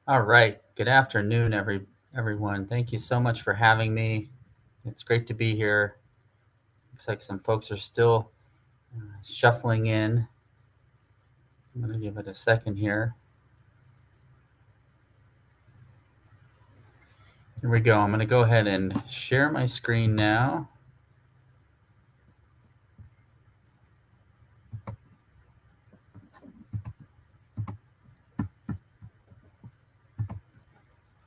All right. Good afternoon, everyone. Thank you so much for having me. It's great to be here. Looks like some folks are still shuffling in. I'm going to give it a second here. Here we go. I'm going to go ahead and share my screen now.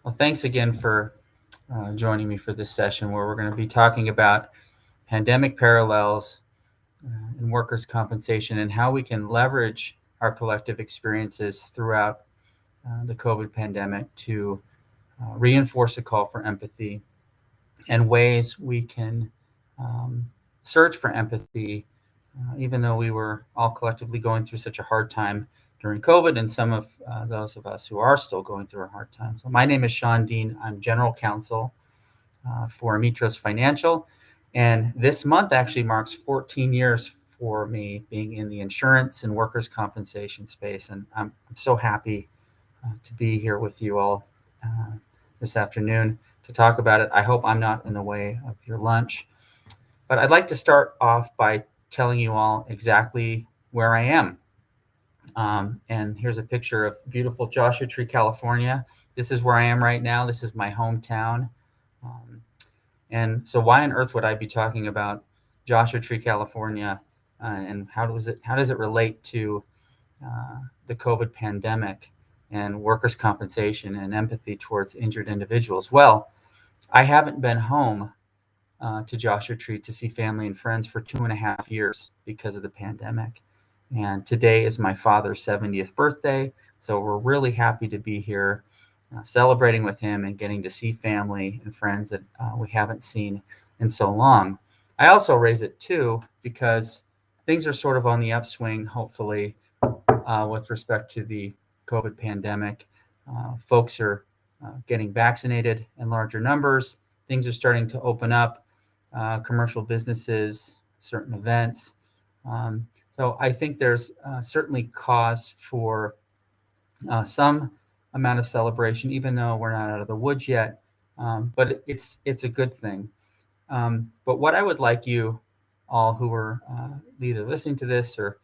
Well, thanks again for joining me for this session where we're going to be talking about pandemic parallels in workers' compensation and how we can leverage our collective experiences throughout the COVID pandemic to reinforce a call for empathy and ways we can um, search for empathy, even though we were all collectively going through such a hard time during COVID, and some of those of us who are still going through a hard time. So, my name is Shaun Dean. I'm General Counsel for Amitros Financial, and this month actually marks 14 years for me being in the insurance and workers' compensation space, and I'm so happy to be here with you all this afternoon to talk about it. I hope I'm not in the way of your lunch. But I'd like to start off by telling you all exactly where I am. And here's a picture of beautiful Joshua Tree, California. This is where I am right now. This is my hometown. Um, and so, why on earth would I be talking about Joshua Tree, California, and how does it relate to the COVID pandemic and workers' compensation and empathy towards injured individuals? Well, I haven't been home to Joshua Tree to see family and friends for 2.5 years because of the pandemic. And today is my father's 70th birthday. So we're really happy to be here celebrating with him and getting to see family and friends that we haven't seen in so long. I also raise it too because things are sort of on the upswing, hopefully, with respect to the COVID pandemic. Folks are getting vaccinated in larger numbers. Things are starting to open up, commercial businesses, certain events. So I think there's certainly cause for some amount of celebration, even though we're not out of the woods yet. But it's a good thing. But what I would like you all who are either listening to this or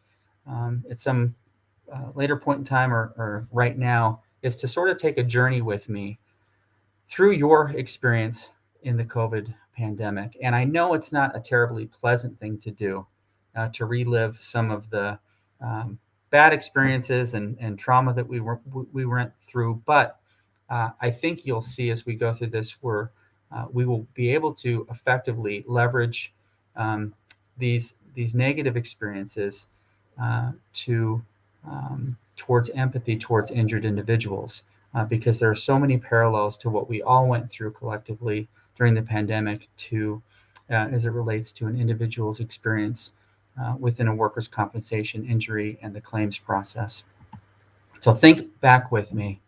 at some later point in time or right now is to sort of take a journey with me through your experience in the COVID pandemic. And I know it's not a terribly pleasant thing to do, to relive some of the bad experiences and trauma that we went through. But I think you'll see as we go through this, we will be able to effectively leverage these negative experiences to towards empathy towards injured individuals, because there are so many parallels to what we all went through collectively during the pandemic to as it relates to an individual's experience within a workers' compensation injury and the claims process. So think back with me,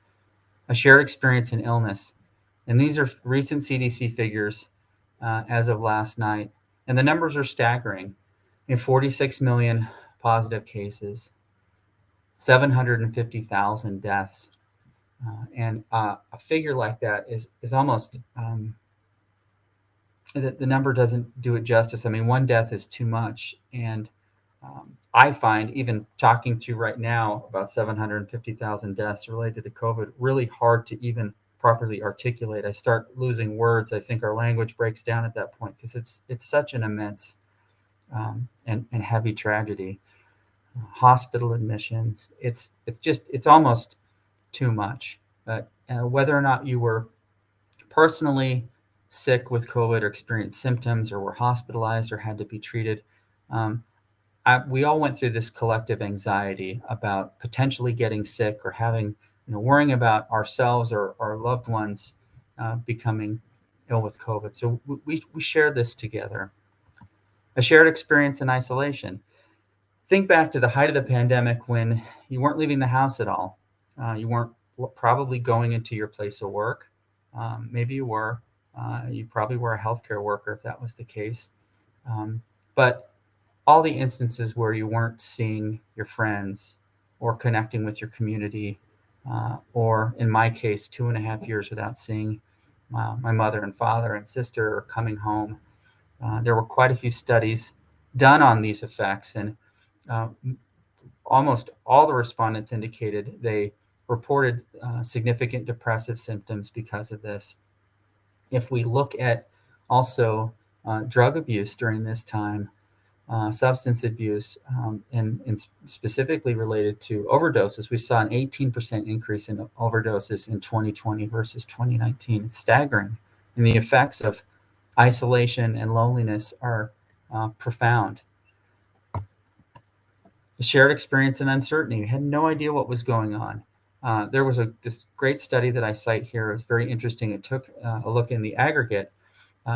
a shared experience in illness. And these are recent CDC figures as of last night. And the numbers are staggering. In 46 million positive cases, 750,000 deaths. And a figure like that is almost, the number doesn't do it justice. I mean, one death is too much. And I find, even talking to right now about 750,000 deaths related to COVID, really hard to even properly articulate. I start losing words. I think our language breaks down at that point because it's such an immense and heavy tragedy. Hospital admissions, it's almost too much. But whether or not you were personally sick with COVID or experienced symptoms or were hospitalized or had to be treated, we all went through this collective anxiety about potentially getting sick or having, worrying about ourselves or our loved ones becoming ill with COVID. So we share this together. A shared experience in isolation. Think back to the height of the pandemic when you weren't leaving the house at all. You weren't probably going into your place of work. Maybe you were. You probably were a healthcare worker if that was the case. But all the instances where you weren't seeing your friends or connecting with your community, or in my case, 2.5 years without seeing my mother and father and sister or coming home. There were quite a few studies done on these effects, and uh, almost all the respondents indicated they reported significant depressive symptoms because of this. If we look at also drug abuse during this time, substance abuse, and specifically related to overdoses, we saw an 18% increase in overdoses in 2020 versus 2019. It's staggering. And the effects of isolation and loneliness are profound. The shared experience and uncertainty. We had no idea what was going on. There was this great study that I cite here. It was very interesting. It took a look in the aggregate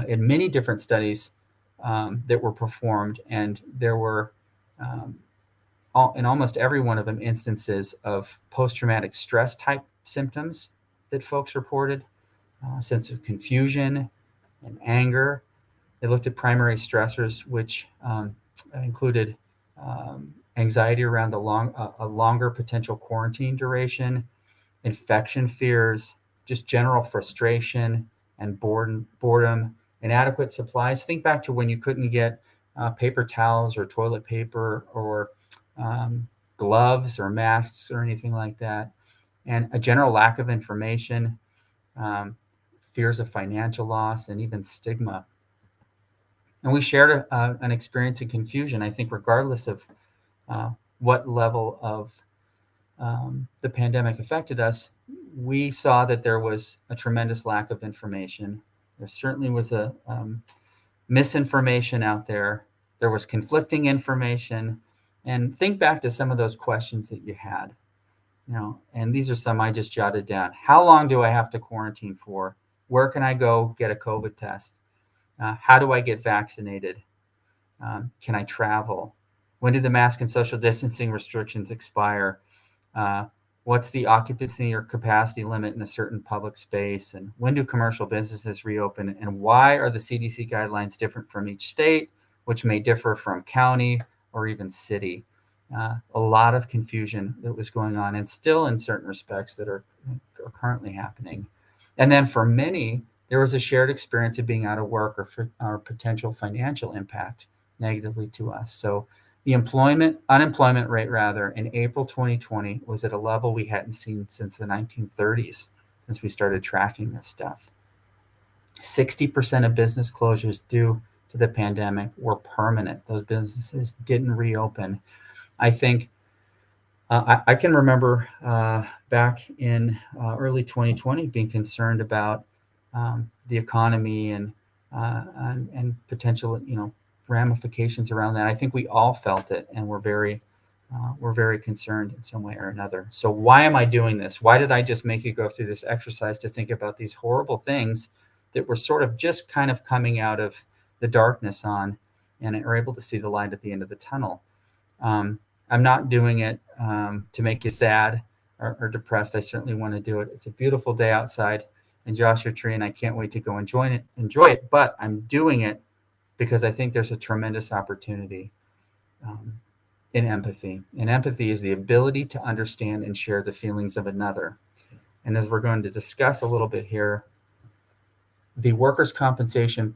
in many different studies that were performed, and there were in almost every one of them instances of post-traumatic stress type symptoms that folks reported, a sense of confusion and anger. They looked at primary stressors, which included anxiety around a longer potential quarantine duration, infection fears, just general frustration and boredom, inadequate supplies. Think back to when you couldn't get paper towels or toilet paper or gloves or masks or anything like that, and a general lack of information, fears of financial loss, and even stigma. And we shared an experience of confusion, I think, regardless of what level of the pandemic affected us. We saw that there was a tremendous lack of information. There certainly was a misinformation out there. There was conflicting information. And think back to some of those questions that you had, and these are some I just jotted down. How long do I have to quarantine for? Where can I go get a COVID test? How do I get vaccinated? Can I travel? When do the mask and social distancing restrictions expire? What's the occupancy or capacity limit in a certain public space? And when do commercial businesses reopen? And why are the CDC guidelines different from each state, which may differ from county or even city? A lot of confusion that was going on, and still in certain respects that are currently happening. And then for many, there was a shared experience of being out of work or potential financial impact negatively to us. So the unemployment rate rather in April 2020 was at a level we hadn't seen since the 1930s, since we started tracking this stuff. 60% of business closures due to the pandemic were permanent. Those businesses didn't reopen. I think I can remember back in early 2020 being concerned about the economy and potential, ramifications around that. I think we all felt it, and we're very concerned in some way or another. So why am I doing this? Why did I just make you go through this exercise to think about these horrible things that we're sort of just kind of coming out of the darkness on, and are able to see the light at the end of the tunnel? I'm not doing it to make you sad or depressed. I certainly want to do it. It's a beautiful day outside in Joshua Tree, and I can't wait to go enjoy it. But I'm doing it because I think there's a tremendous opportunity in empathy. And empathy is the ability to understand and share the feelings of another. And as we're going to discuss a little bit here, the workers' compensation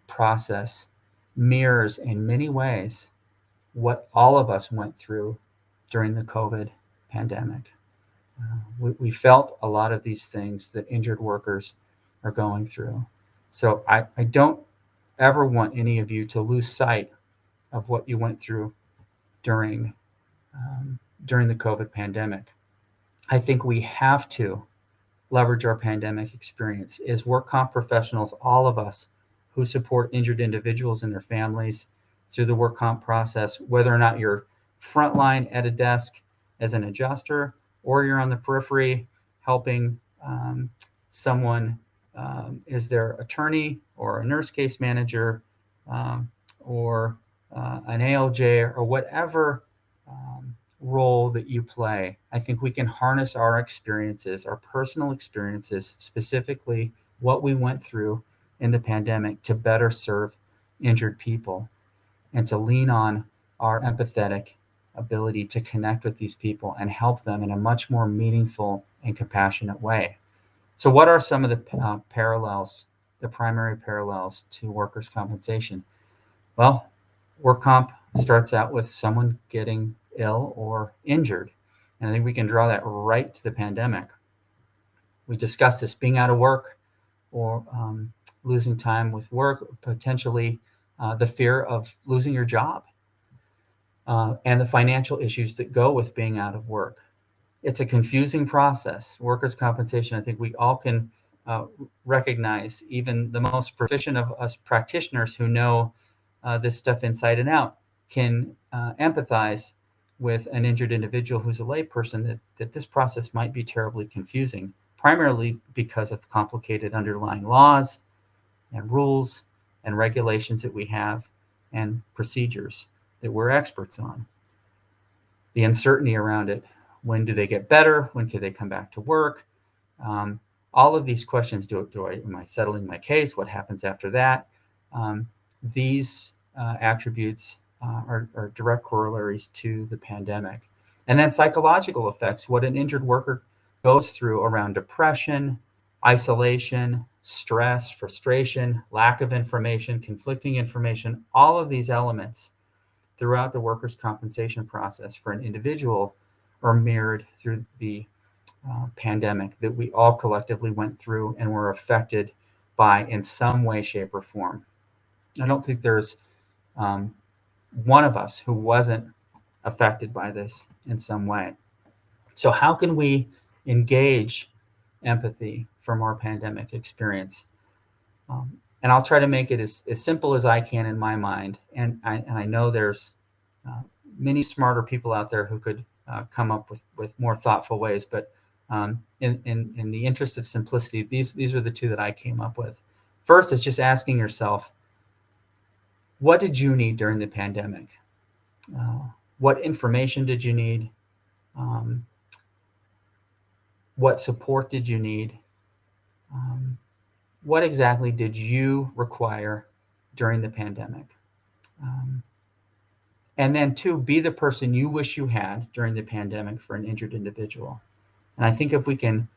process mirrors in many ways what all of us went through during the COVID pandemic. We felt a lot of these things that injured workers are going through. So I don't ever want any of you to lose sight of what you went through during the COVID pandemic. I think we have to leverage our pandemic experience as work comp professionals, all of us who support injured individuals and their families through the work comp process, whether or not you're frontline at a desk as an adjuster, or you're on the periphery helping someone as their attorney or a nurse case manager or an ALJ or whatever role that you play. I think we can harness our experiences, our personal experiences, specifically what we went through in the pandemic, to better serve injured people and to lean on our empathetic ability to connect with these people and help them in a much more meaningful and compassionate way. So what are some of the parallels, the primary parallels to workers' compensation? Well, work comp starts out with someone getting ill or injured. And I think we can draw that right to the pandemic. We discussed this, being out of work or losing time with work, potentially the fear of losing your job, and the financial issues that go with being out of work. It's a confusing process. Workers' compensation, I think we all can recognize, even the most proficient of us practitioners who know this stuff inside and out, can empathize with an injured individual who's a layperson that this process might be terribly confusing, primarily because of complicated underlying laws and rules and regulations that we have and procedures that we're experts on. The uncertainty around it. When do they get better? When can they come back to work? All of these questions, am I settling my case? What happens after that? These attributes are direct corollaries to the pandemic. And then psychological effects, what an injured worker goes through around depression, isolation, stress, frustration, lack of information, conflicting information, all of these elements throughout the workers' compensation process for an individual are mirrored through the pandemic that we all collectively went through and were affected by in some way, shape, or form. I don't think there's one of us who wasn't affected by this in some way. So how can we engage empathy from our pandemic experience? And I'll try to make it as simple as I can in my mind. And I know there's many smarter people out there who could come up with more thoughtful ways. But in the interest of simplicity, these are the two that I came up with. First is just asking yourself, what did you need during the pandemic? What information did you need? What support did you need? What exactly did you require during the pandemic? And then two, be the person you wish you had during the pandemic for an injured individual. And I think if we can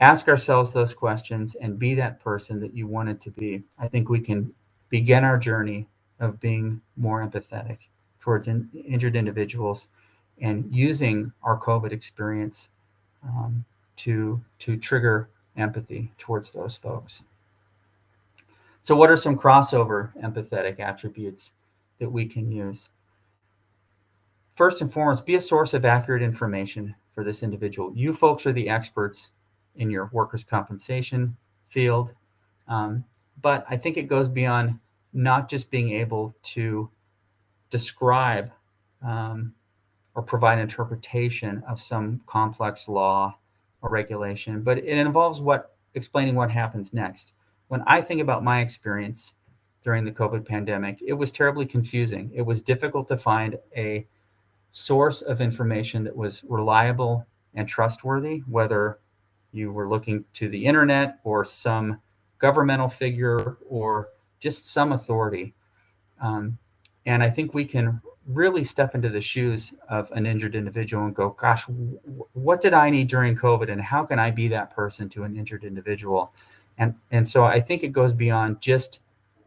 ask ourselves those questions and be that person that you wanted to be, I think we can begin our journey of being more empathetic towards injured individuals and using our COVID experience to trigger empathy towards those folks. So what are some crossover empathetic attributes that we can use? First and foremost, be a source of accurate information for this individual. You folks are the experts in your workers' compensation field. But I think it goes beyond not just being able to describe or provide interpretation of some complex law or regulation, but it involves explaining what happens next. When I think about my experience during the COVID pandemic, it was terribly confusing. It was difficult to find a source of information that was reliable and trustworthy, whether you were looking to the internet or some governmental figure or just some authority. And I think we can really step into the shoes of an injured individual and go, gosh, what did I need during COVID and how can I be that person to an injured individual? And so I think it goes beyond just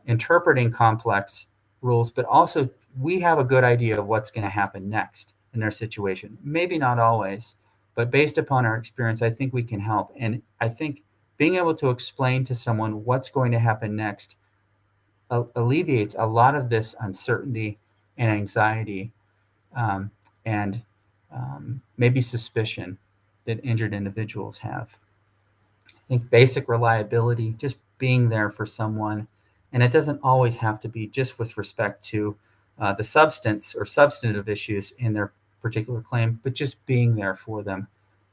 interpreting complex rules, but also we have a good idea of what's going to happen next in their situation. Maybe not always, but based upon our experience, I think we can help. And I think being able to explain to someone what's going to happen next alleviates a lot of this uncertainty and anxiety and maybe suspicion that injured individuals have. I think basic reliability, just being there for someone, and it doesn't always have to be just with respect to the substance or substantive issues in their particular claim, but just being there for them.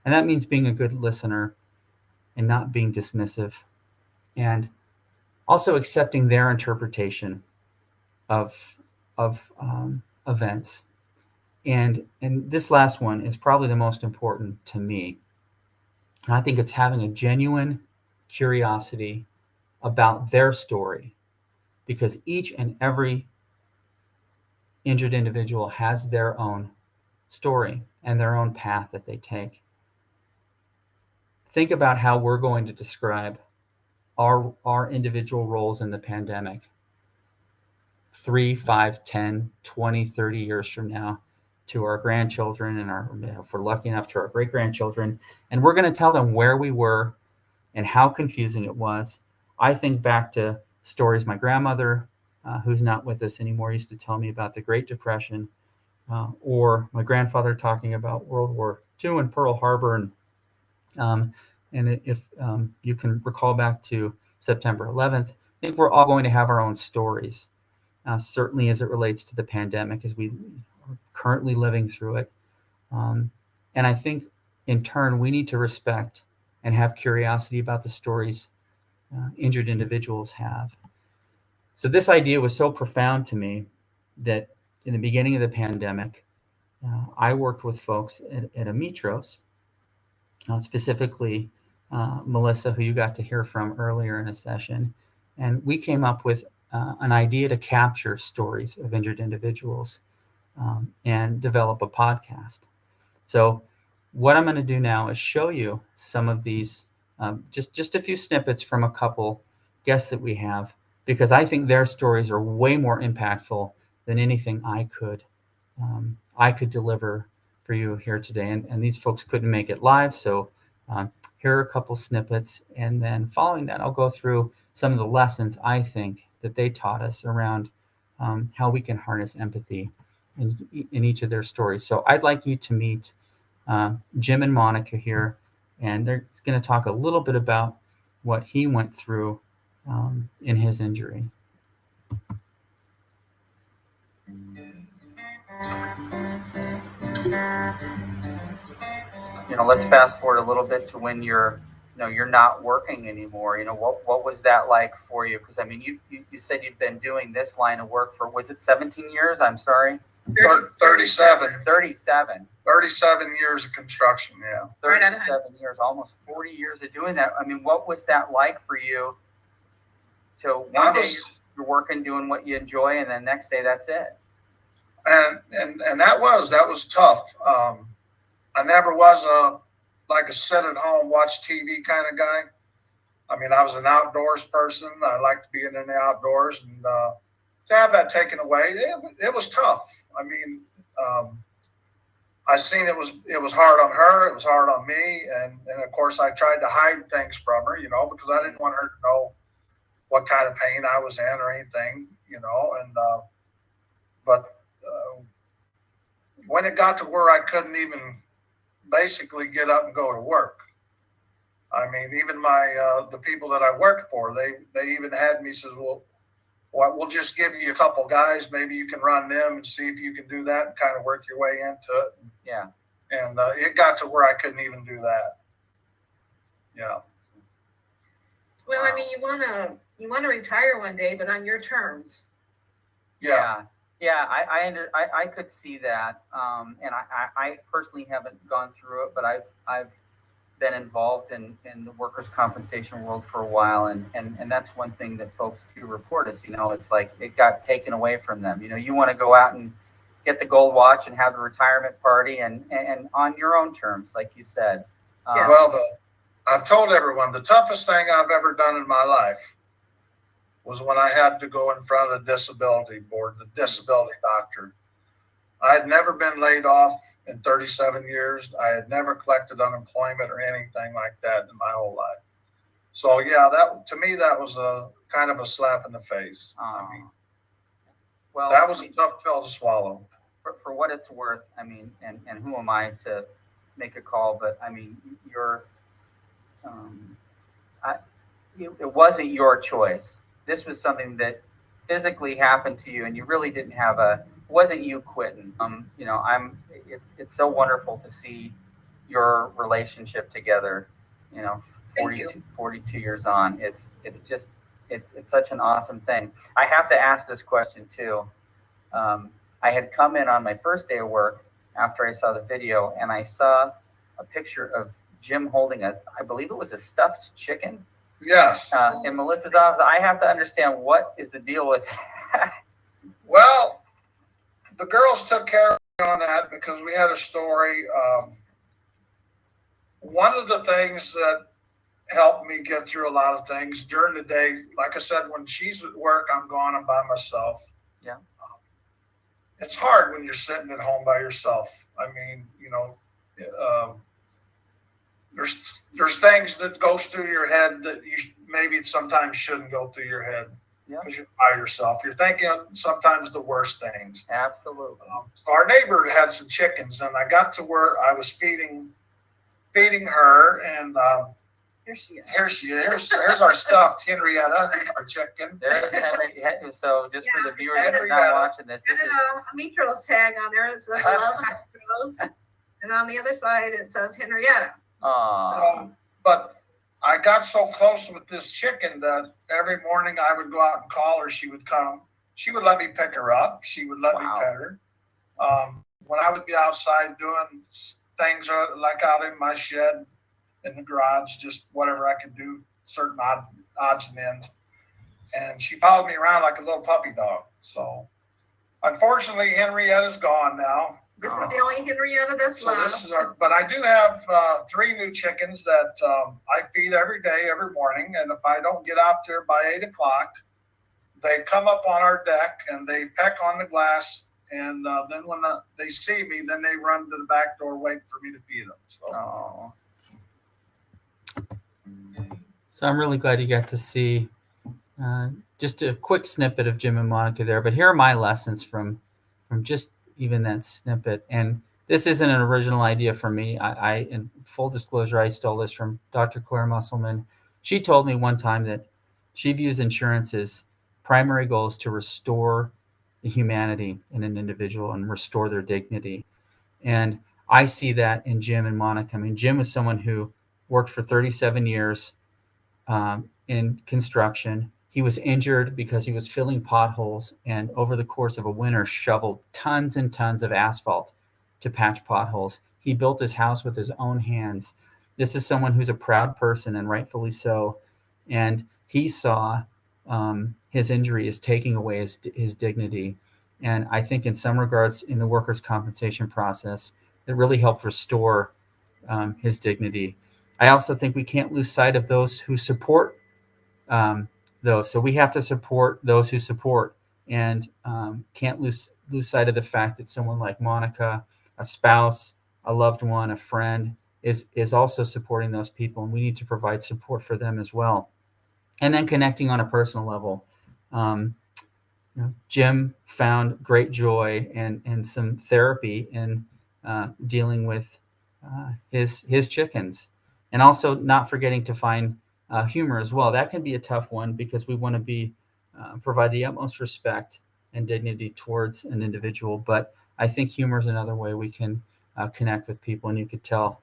And that means being a good listener and not being dismissive, and also accepting their interpretation of events. And this last one is probably the most important to me. And I think it's having a genuine curiosity about their story, because each and every injured individual has their own story and their own path that they take. Think about how we're going to describe our individual roles in the pandemic 3, 5, 10, 20, 30 years from now to our grandchildren and if we're lucky enough, to our great grandchildren. And we're going to tell them where we were and how confusing it was. I think back to stories my grandmother, who's not with us anymore, used to tell me about the Great Depression, or my grandfather talking about World War II and Pearl Harbor. And if you can recall back to September 11th, I think we're all going to have our own stories, certainly as it relates to the pandemic, as we are currently living through it. And I think, in turn, we need to respect and have curiosity about the stories injured individuals have. So this idea was so profound to me that in the beginning of the pandemic, I worked with folks at Amitros, specifically Melissa, who you got to hear from earlier in a session. And we came up with an idea to capture stories of injured individuals and develop a podcast. So what I'm going to do now is show you some of these, just a few snippets from a couple guests that we have, because I think their stories are way more impactful than anything I could deliver for you here today. And these folks couldn't make it live, so here are a couple snippets, and then following that, I'll go through some of the lessons I think that they taught us around how we can harness empathy in each of their stories. So I'd like you to meet Jim and Monica here, and they're going to talk a little bit about what he went through in his injury. Let's fast forward a little bit to when you're not working anymore. What was that like for you? Because I mean, you said you'd been doing this line of work for, was it 17 years? I'm sorry. 37. 37. 37 years of construction, yeah. 37 years, almost 40 years of doing that. I mean, what was that like for you? So one day you're working, doing what you enjoy, and then next day that's it. And that was tough. I never was a sit at home, watch TV kind of guy. I mean, I was an outdoors person. I liked being in the outdoors, and to have that taken away, it was tough. I mean, I seen it was hard on her. It was hard on me, and of course I tried to hide things from her, because I didn't want her to know what kind of pain I was in or anything, and but when it got to where I couldn't even basically get up and go to work. I mean, even the people that I worked for, they even had me says, well, we'll just give you a couple guys. Maybe you can run them and see if you can do that and kind of work your way into it. Yeah. And it got to where I couldn't even do that. Yeah. Well, I mean, you want to retire one day, but on your terms. Yeah. Yeah, I could see that, and I personally haven't gone through it, but I've been involved in the workers' compensation world for a while, and that's one thing that folks do report is, it's like it got taken away from them. You want to go out and get the gold watch and have the retirement party, and on your own terms, like you said. Well, I've told everyone the toughest thing I've ever done in my life was when I had to go in front of the disability board, the disability doctor. I had never been laid off in 37 years. I had never collected unemployment or anything like that in my whole life. So yeah, to me, that was a kind of a slap in the face. I mean, well, that was a tough pill to swallow. For what it's worth, I mean, and who am I to make a call? But I mean, it wasn't your choice. This was something that physically happened to you, and you really didn't have wasn't you quitting. It's so wonderful to see your relationship together, 42 years on. It's such an awesome thing. I have to ask this question too. I had come in on my first day of work after I saw the video, and I saw a picture of Jim holding I believe it was a stuffed chicken. Yes. In Melissa's office. I have to understand, what is the deal with that? Well, the girls took care of on that because we had a story. One of the things that helped me get through a lot of things during the day, like I said, when she's at work, I'm gone, I'm by myself. Yeah. It's hard when you're sitting at home by yourself. I mean, there's things that goes through your head that you maybe sometimes shouldn't go through your head because you're by yourself. You're thinking sometimes the worst things. Absolutely. So our neighbor had some chickens, and I got to where I was feeding her, and Here she is. Here's our stuffed Henrietta, our chicken. So just for the viewers that are Henrietta. not watching this, And this is a Mitros tag on there. It says "Love Mitros," and on the other side it says Henrietta. But I got so close with this chicken that every morning I would go out and call her. She would come. She would let me pick her up. She would let me pet her. When I would be outside doing things like out in my shed, in the garage, just whatever I could do, certain odds and ends. And she followed me around like a little puppy dog. So unfortunately, Henrietta's gone now. This is the only Henrietta that's left. But I do have 3 new chickens that I feed every day, every morning. And if I don't get out there by 8 o'clock, they come up on our deck and they peck on the glass. And then when they see me, then they run to the back door, wait for me to feed them. So I'm really glad you got to see just a quick snippet of Jim and Monica there. But here are my lessons from just even that snippet. And this isn't an original idea for me. I in full disclosure, I stole this from Dr. Claire Musselman. She told me one time that she views insurance's primary goal is to restore the humanity in an individual and restore their dignity. And I see that in Jim and Monica. I mean, Jim was someone who worked for 37 years in construction. He was injured because he was filling potholes, and over the course of a winter shoveled tons and tons of asphalt to patch potholes. He built his house with his own hands. This is someone who's a proud person, and rightfully so. And he saw his injury as taking away his dignity. And I think in some regards, in the workers' compensation process, it really helped restore his dignity. I also think we can't lose sight of those who support those. So we have to support those who support, and can't lose sight of the fact that someone like Monica, a spouse, a loved one, a friend, is also supporting those people, and we need to provide support for them as well. And then connecting on a personal level. Jim found great joy and some therapy in dealing with his chickens, and also not forgetting to find humor as well. That can be a tough one because we want to provide the utmost respect and dignity towards an individual. But I think humor is another way we can connect with people. And you could tell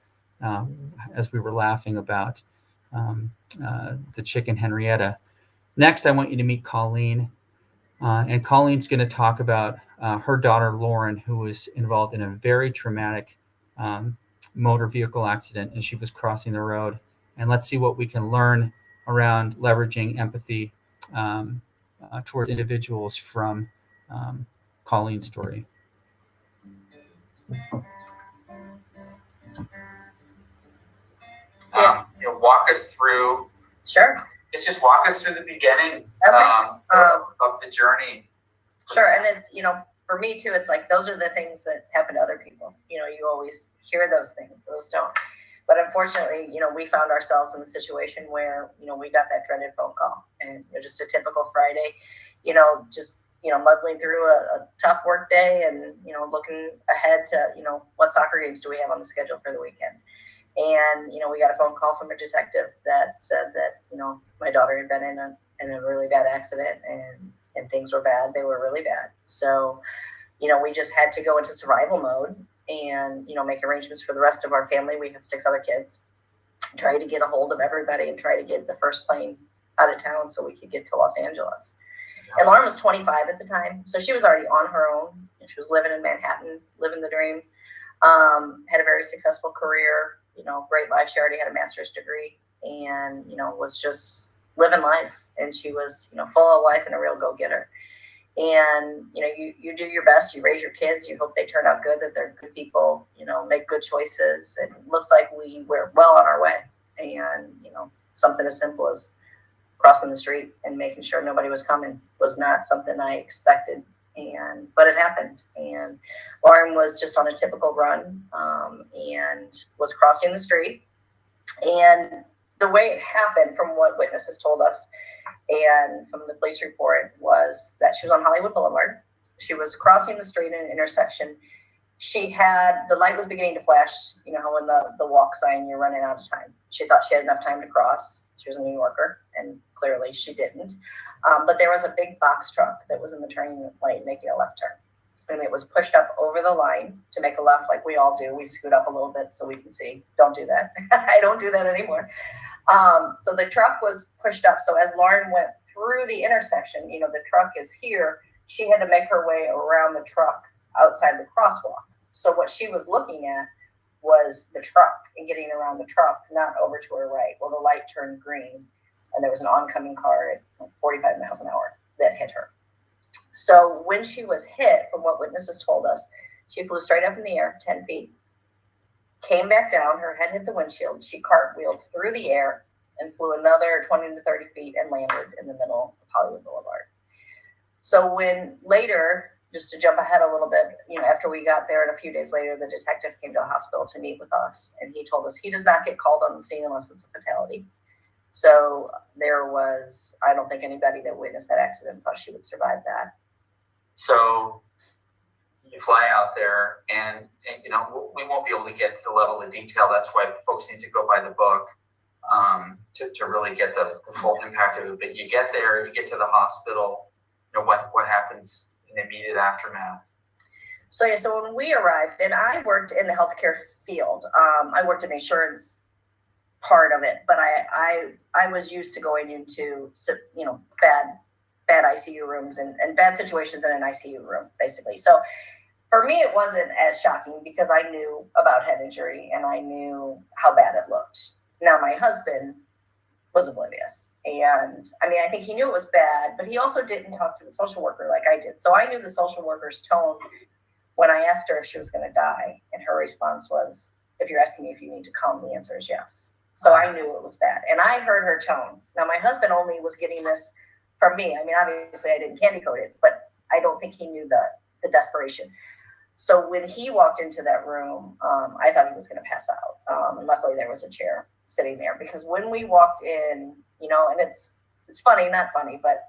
as we were laughing about the chicken Henrietta. Next, I want you to meet Colleen. And Colleen's going to talk about her daughter, Lauren, who was involved in a very traumatic motor vehicle accident as she was crossing the road. And let's see what we can learn around leveraging empathy towards individuals from Colleen's story. Walk us through. Sure. Just walk us through the beginning of the journey. Sure. And it's, for me too, it's like, those are the things that happen to other people. You always hear those things, those don't. But unfortunately, we found ourselves in the situation where, we got that dreaded phone call, and just a typical Friday, muddling through a tough work day and, looking ahead to, what soccer games do we have on the schedule for the weekend? And, we got a phone call from a detective that said that, my daughter had been in a really bad accident and things were bad. They were really bad. So, we just had to go into survival mode and, make arrangements for the rest of our family. We have 6 other kids. Try to get a hold of everybody and try to get the first plane out of town so we could get to Los Angeles. And Lauren was 25 at the time. So she was already on her own. She was living in Manhattan, living the dream. Had a very successful career, great life. She already had a master's degree and, was just living life. And she was, full of life and a real go-getter. And, you do your best, you raise your kids, you hope they turn out good, that they're good people, make good choices. And it looks like we were well on our way. And, something as simple as crossing the street and making sure nobody was coming was not something I expected. But it happened. And Lauren was just on a typical run, and was crossing the street. And the way it happened, from what witnesses told us and from the police report, was that she was on Hollywood Boulevard. She was crossing the street in an intersection. The light was beginning to flash, how in the walk sign, you're running out of time. She thought she had enough time to cross. She was a New Yorker, and clearly she didn't. But there was a big box truck that was in the turning lane making a left turn. And it was pushed up over the line to make a left, like we all do. We scoot up a little bit so we can see. Don't do that. I don't do that anymore. So the truck was pushed up. So as Lauren went through the intersection, the truck is here. She had to make her way around the truck outside the crosswalk. So what she was looking at was the truck and getting around the truck, not over to her right. Well, the light turned green, and there was an oncoming car at 45 miles an hour that hit her. So when she was hit, from what witnesses told us, she flew straight up in the air, 10 feet, came back down, her head hit the windshield, she cartwheeled through the air and flew another 20 to 30 feet and landed in the middle of Hollywood Boulevard. So when later, just to jump ahead a little bit, after we got there and a few days later, the detective came to the hospital to meet with us, and he told us he does not get called on the scene unless it's a fatality. So I don't think anybody that witnessed that accident thought she would survive that. So you fly out there, and we won't be able to get to the level of detail. That's why folks need to go by the book to really get the full impact of it. But you get there, you get to the hospital. What happens in the immediate aftermath? So when we arrived, and I worked in the healthcare field. I worked in the insurance part of it, but I was used to going into bad ICU rooms and bad situations in an ICU room, basically. So for me, it wasn't as shocking because I knew about head injury and I knew how bad it looked. Now, my husband was oblivious. And I think he knew it was bad, but he also didn't talk to the social worker like I did. So I knew the social worker's tone when I asked her if she was going to die. And her response was, if you're asking me if you need to come, the answer is yes. So I knew it was bad. And I heard her tone. Now, my husband only was getting this from me. Obviously I didn't candy coat it, but I don't think he knew the desperation. So when he walked into that room, I thought he was going to pass out. And luckily there was a chair sitting there, because when we walked in, and it's funny, not funny, but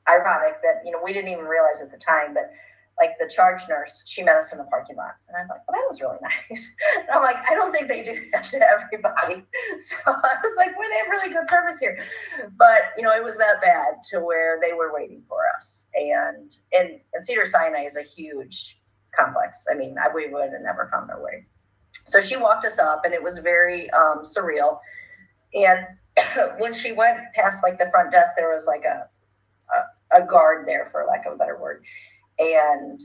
ironic that, we didn't even realize at the time, but like the charge nurse, she met us in the parking lot. And I'm like, well, that was really nice. And I'm like, I don't think they do that to everybody. So I was like, well, they have really good service here. But, it was that bad to where they were waiting for us. And Cedars-Sinai is a huge complex. We would have never found our way. So she walked us up, and it was very surreal. And when she went past like the front desk, there was like a guard there, for lack of a better word. And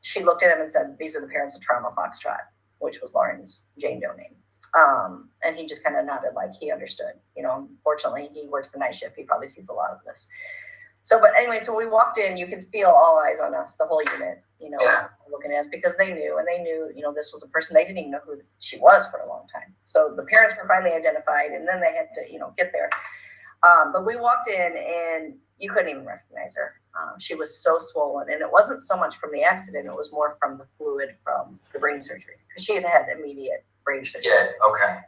she looked at him and said, "These are the parents of Trauma Foxtrot," which was Lauren's Jane Doe name. And he just kind of nodded like he understood. Unfortunately, he works the night shift. He probably sees a lot of this. So, but anyway, so we walked in, you could feel all eyes on us, the whole unit, looking at us, because they knew, this was a person, they didn't even know who she was for a long time. So the parents were finally identified, and then they had to, get there. But we walked in and you couldn't even recognize her. She was so swollen, and it wasn't so much from the accident, it was more from the fluid from the brain surgery, because she had had immediate brain surgery. Yeah, okay.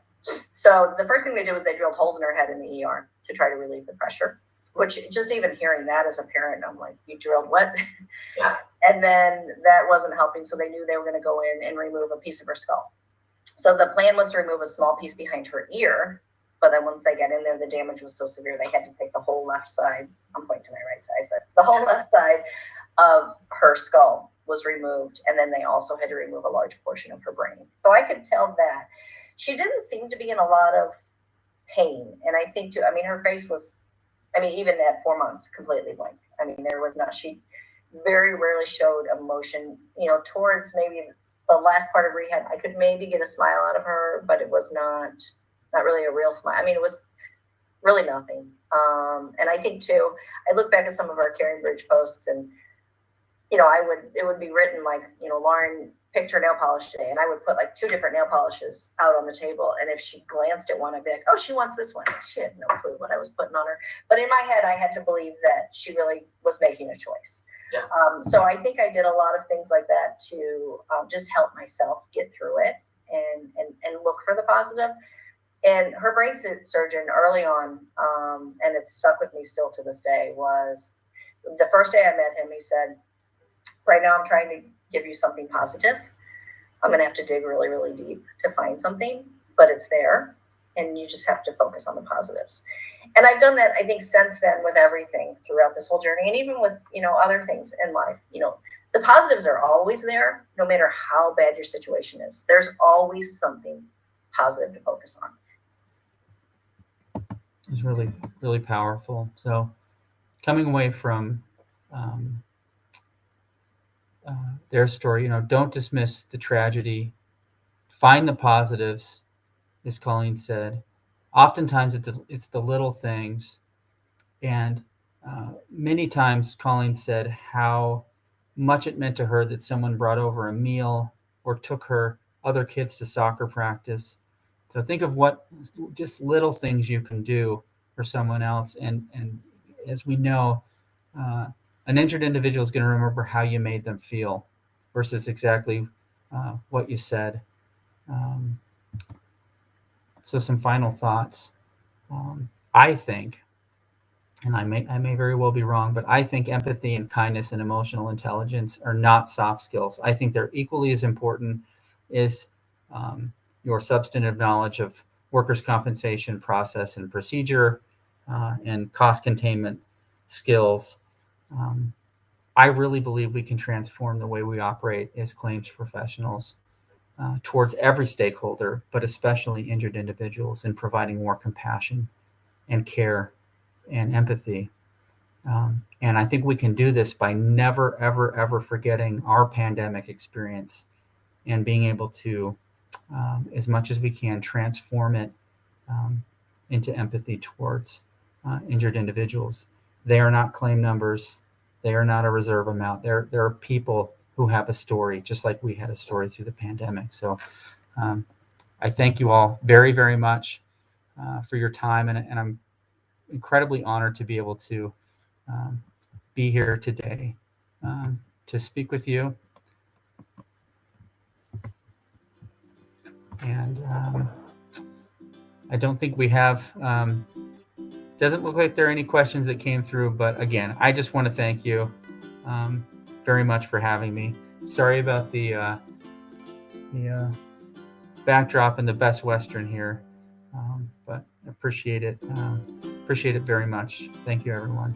So the first thing they did was they drilled holes in her head in the ER to try to relieve the pressure. Which, just even hearing that as a parent, I'm like, you drilled what? Yeah. And then that wasn't helping, so they knew they were going to go in and remove a piece of her skull. So the plan was to remove a small piece behind her ear, but then once they got in there, the damage was so severe they had to take the whole left side. I'm pointing to my right side, but the whole left side of her skull was removed, and then they also had to remove a large portion of her brain. So I could tell that she didn't seem to be in a lot of pain, and I think too. Her face was. Even at 4 months, completely blank. There was not, she very rarely showed emotion, towards maybe the last part of rehab. I could maybe get a smile out of her, but it was not really a real smile. It was really nothing. And I think too, I look back at some of our Caring Bridge posts, and it would be written like, Lauren picked her nail polish today, and I would put like 2 different nail polishes out on the table. And if she glanced at one, I'd be like, oh, she wants this one. She had no clue what I was putting on her. But in my head, I had to believe that she really was making a choice. Yeah. So I think I did a lot of things like that to just help myself get through it and look for the positive. And her brain surgeon early on, and it's stuck with me still to this day, was the first day I met him, he said, right now I'm trying to give you something positive. I'm going to have to dig really, really deep to find something, but it's there. And you just have to focus on the positives. And I've done that, I think, since then with everything throughout this whole journey. And even with, other things in life, the positives are always there, no matter how bad your situation is. There's always something positive to focus on. It's really, really powerful. So coming away from their story, don't dismiss the tragedy. Find the positives, as Colleen said. Oftentimes it's the little things. And many times Colleen said how much it meant to her that someone brought over a meal or took her other kids to soccer practice. So think of what just little things you can do for someone else. And as we know, an injured individual is going to remember how you made them feel versus exactly what you said. So some final thoughts. I think, and I may very well be wrong, but I think empathy and kindness and emotional intelligence are not soft skills. I think they're equally as important as your substantive knowledge of workers' compensation process and procedure and cost containment skills. I really believe we can transform the way we operate as claims professionals towards every stakeholder, but especially injured individuals, in providing more compassion and care and empathy. And I think we can do this by never, ever, ever forgetting our pandemic experience and being able to, as much as we can, transform it into empathy towards injured individuals. They are not claim numbers. They are not a reserve amount. There are people who have a story, just like we had a story through the pandemic. So I thank you all very, very much for your time. And I'm incredibly honored to be able to be here today to speak with you. And I don't think we have, doesn't look like there are any questions that came through, but again, I just want to thank you very much for having me. Sorry about the backdrop in the Best Western here, but appreciate it very much. Thank you, everyone.